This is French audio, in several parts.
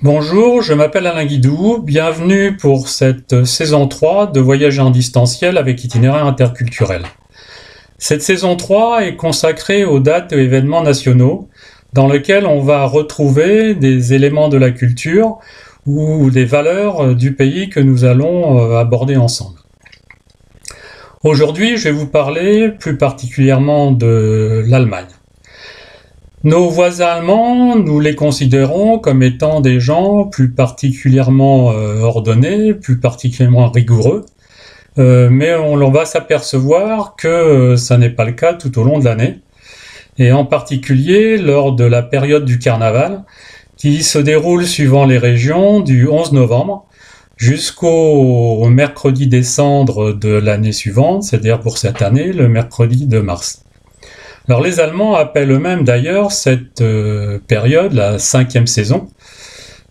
Bonjour, je m'appelle Alain Guidoux, bienvenue pour cette saison 3 de Voyager en distanciel avec itinéraire interculturel. Cette saison 3 est consacrée aux dates et événements nationaux dans lesquels on va retrouver des éléments de la culture ou des valeurs du pays que nous allons aborder ensemble. Aujourd'hui, je vais vous parler plus particulièrement de l'Allemagne. Nos voisins allemands, nous les considérons comme étant des gens plus particulièrement ordonnés, plus particulièrement rigoureux, mais on va s'apercevoir que ça n'est pas le cas tout au long de l'année, et en particulier lors de la période du carnaval, qui se déroule suivant les régions du 11 novembre jusqu'au mercredi des cendres de l'année suivante, c'est-à-dire pour cette année, le mercredi de mars. Alors les Allemands appellent eux-mêmes d'ailleurs cette période la 5e saison.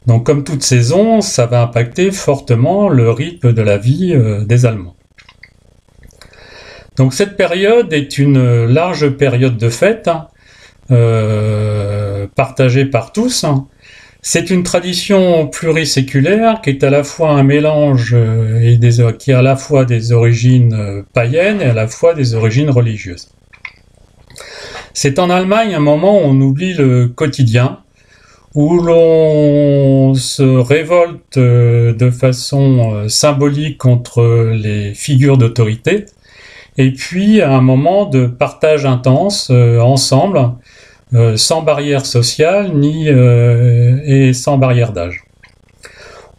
Donc comme toute saison, ça va impacter fortement le rythme de la vie des Allemands. Donc cette période est une large période de fête, partagée par tous. C'est une tradition pluriséculaire qui est à la fois un mélange qui a à la fois des origines païennes et à la fois des origines religieuses. C'est en Allemagne un moment où on oublie le quotidien, où l'on se révolte de façon symbolique contre les figures d'autorité, et puis un moment de partage intense ensemble, sans barrière sociale et sans barrière d'âge.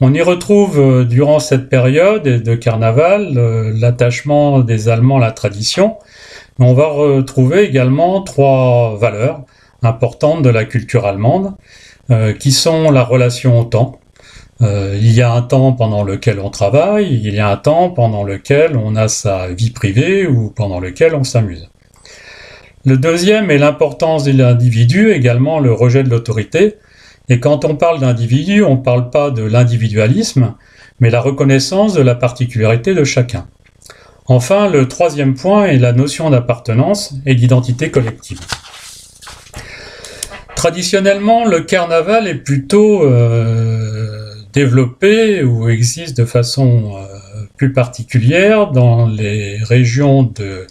On y retrouve durant cette période de carnaval l'attachement des Allemands à la tradition. On va retrouver également 3 valeurs importantes de la culture allemande, qui sont la relation au temps. Il y a un temps pendant lequel on travaille, il y a un temps pendant lequel on a sa vie privée ou pendant lequel on s'amuse. Le deuxième est l'importance de l'individu, également le rejet de l'autorité. Et quand on parle d'individu, on ne parle pas de l'individualisme, mais la reconnaissance de la particularité de chacun. Enfin, le troisième point est la notion d'appartenance et d'identité collective. Traditionnellement, le carnaval est plutôt développé ou existe de façon plus particulière dans les régions de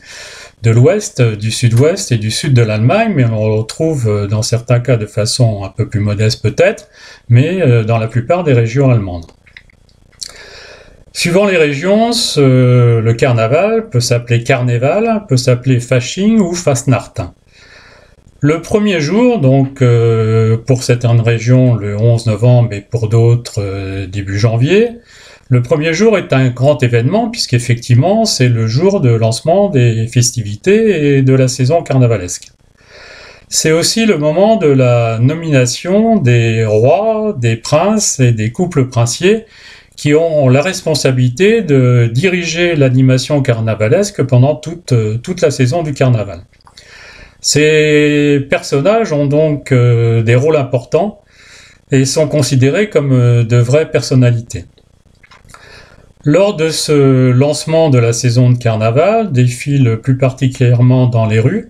l'ouest, du sud-ouest et du sud de l'Allemagne, mais on le retrouve dans certains cas de façon un peu plus modeste peut-être, mais dans la plupart des régions allemandes. Suivant les régions, le carnaval peut s'appeler Karneval, peut s'appeler Fasching ou Fastnacht. Le premier jour, donc pour certaines régions le 11 novembre et pour d'autres début janvier, le premier jour est un grand événement puisqu'effectivement c'est le jour de lancement des festivités et de la saison carnavalesque. C'est aussi le moment de la nomination des rois, des princes et des couples princiers qui ont la responsabilité de diriger l'animation carnavalesque pendant toute la saison du carnaval. Ces personnages ont donc des rôles importants et sont considérés comme de vraies personnalités. Lors de ce lancement de la saison de carnaval, défilent plus particulièrement dans les rues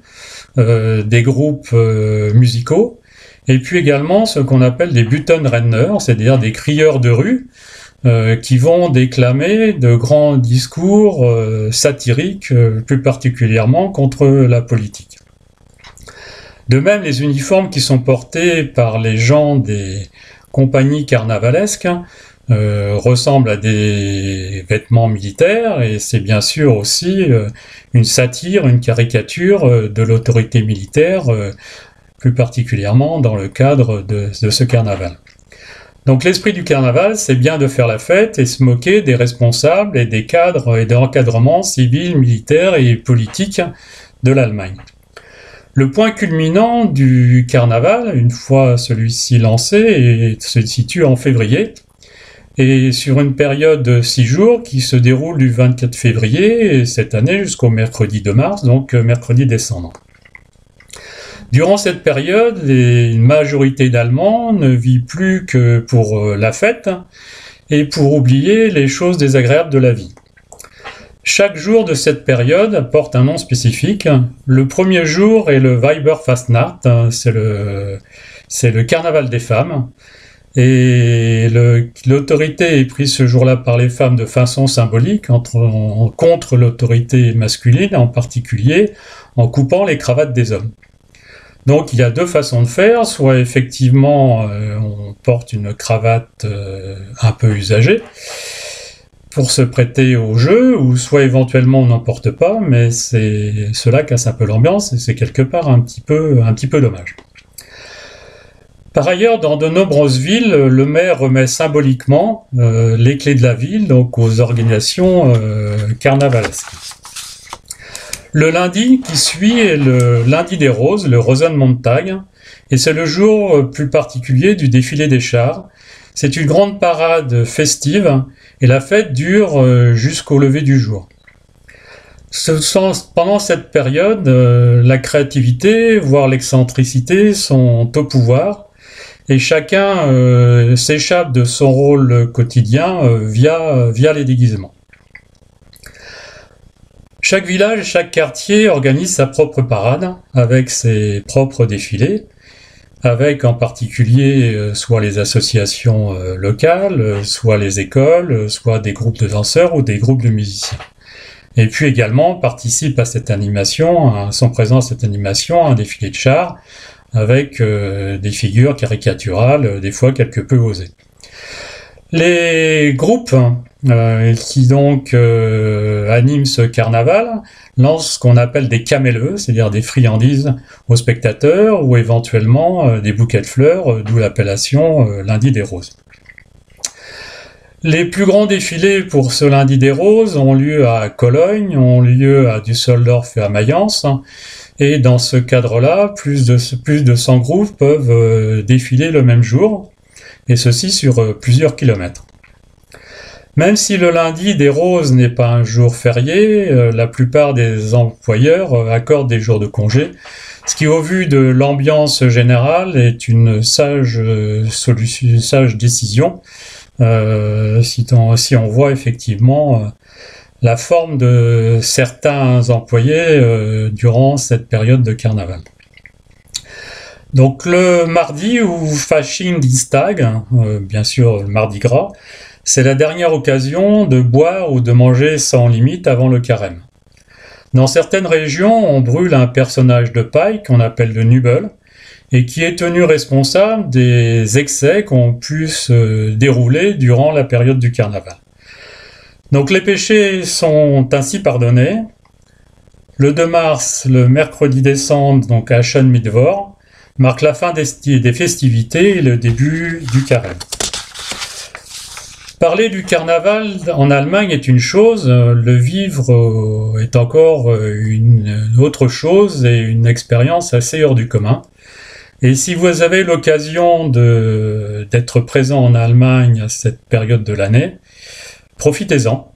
des groupes musicaux et puis également ce qu'on appelle des Büttenredner, c'est-à-dire des crieurs de rue, qui vont déclamer de grands discours satiriques, plus particulièrement contre la politique. De même, les uniformes qui sont portés par les gens des compagnies carnavalesques ressemblent à des vêtements militaires, et c'est bien sûr aussi une satire, une caricature de l'autorité militaire, plus particulièrement dans le cadre de ce carnaval. Donc l'esprit du carnaval, c'est bien de faire la fête et se moquer des responsables et des cadres et de l'encadrement civil, militaire et politique de l'Allemagne. Le point culminant du carnaval, une fois celui-ci lancé, se situe en février, et sur une période de 6 jours qui se déroule du 24 février cette année jusqu'au mercredi de mars, donc mercredi descendant. Durant cette période, une majorité d'Allemands ne vit plus que pour la fête et pour oublier les choses désagréables de la vie. Chaque jour de cette période porte un nom spécifique. Le premier jour est le Weiberfastnacht, c'est le carnaval des femmes. Et l'autorité est prise ce jour-là par les femmes de façon symbolique, contre l'autorité masculine, en particulier en coupant les cravates des hommes. Donc il y a deux façons de faire, soit effectivement on porte une cravate un peu usagée pour se prêter au jeu, ou soit éventuellement on n'en porte pas, mais cela casse un peu l'ambiance et c'est quelque part un petit peu dommage. Par ailleurs, dans de nombreuses villes, le maire remet symboliquement les clés de la ville donc aux organisations carnavalesques. Le lundi qui suit est le lundi des roses, le Rosenmontag, et c'est le jour plus particulier du défilé des chars. C'est une grande parade festive et la fête dure jusqu'au lever du jour. Pendant cette période, la créativité, voire l'excentricité sont au pouvoir. Et chacun s'échappe de son rôle quotidien via les déguisements. Chaque village et chaque quartier organise sa propre parade avec ses propres défilés, avec en particulier soit les associations locales, soit les écoles, soit des groupes de danseurs ou des groupes de musiciens. Et puis également participe à cette animation, sont présents à cette animation, un défilé de chars, avec des figures caricaturales, des fois quelque peu osées. Les groupes qui donc animent ce carnaval lancent ce qu'on appelle des camelleux, c'est-à-dire des friandises aux spectateurs, ou éventuellement des bouquets de fleurs, d'où l'appellation lundi des roses. Les plus grands défilés pour ce lundi des roses ont lieu à Cologne, ont lieu à Düsseldorf et à Mayence. Et dans ce cadre-là, plus de 100 groupes peuvent défiler le même jour, et ceci sur plusieurs kilomètres. Même si le lundi des roses n'est pas un jour férié, la plupart des employeurs accordent des jours de congé, ce qui au vu de l'ambiance générale est une sage décision, si on voit effectivement la forme de certains employés durant cette période de carnaval. Donc le mardi ou Faschingsdienstag, bien sûr le mardi gras, c'est la dernière occasion de boire ou de manger sans limite avant le carême. Dans certaines régions, on brûle un personnage de paille qu'on appelle le Nubel, et qui est tenu responsable des excès qu'on pu se dérouler durant la période du carnaval. Donc les péchés sont ainsi pardonnés. Le 2 mars, le mercredi des cendres, donc à Aschermittwoch, marque la fin des festivités et le début du carême. Parler du carnaval en Allemagne est une chose, le vivre est encore une autre chose et une expérience assez hors du commun. Et si vous avez l'occasion d'être présent en Allemagne à cette période de l'année, profitez-en.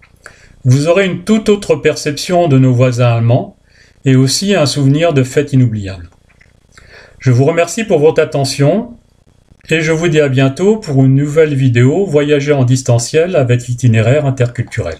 Vous aurez une toute autre perception de nos voisins allemands et aussi un souvenir de fête inoubliable. Je vous remercie pour votre attention et je vous dis à bientôt pour une nouvelle vidéo Voyager en distanciel avec l'itinéraire interculturel.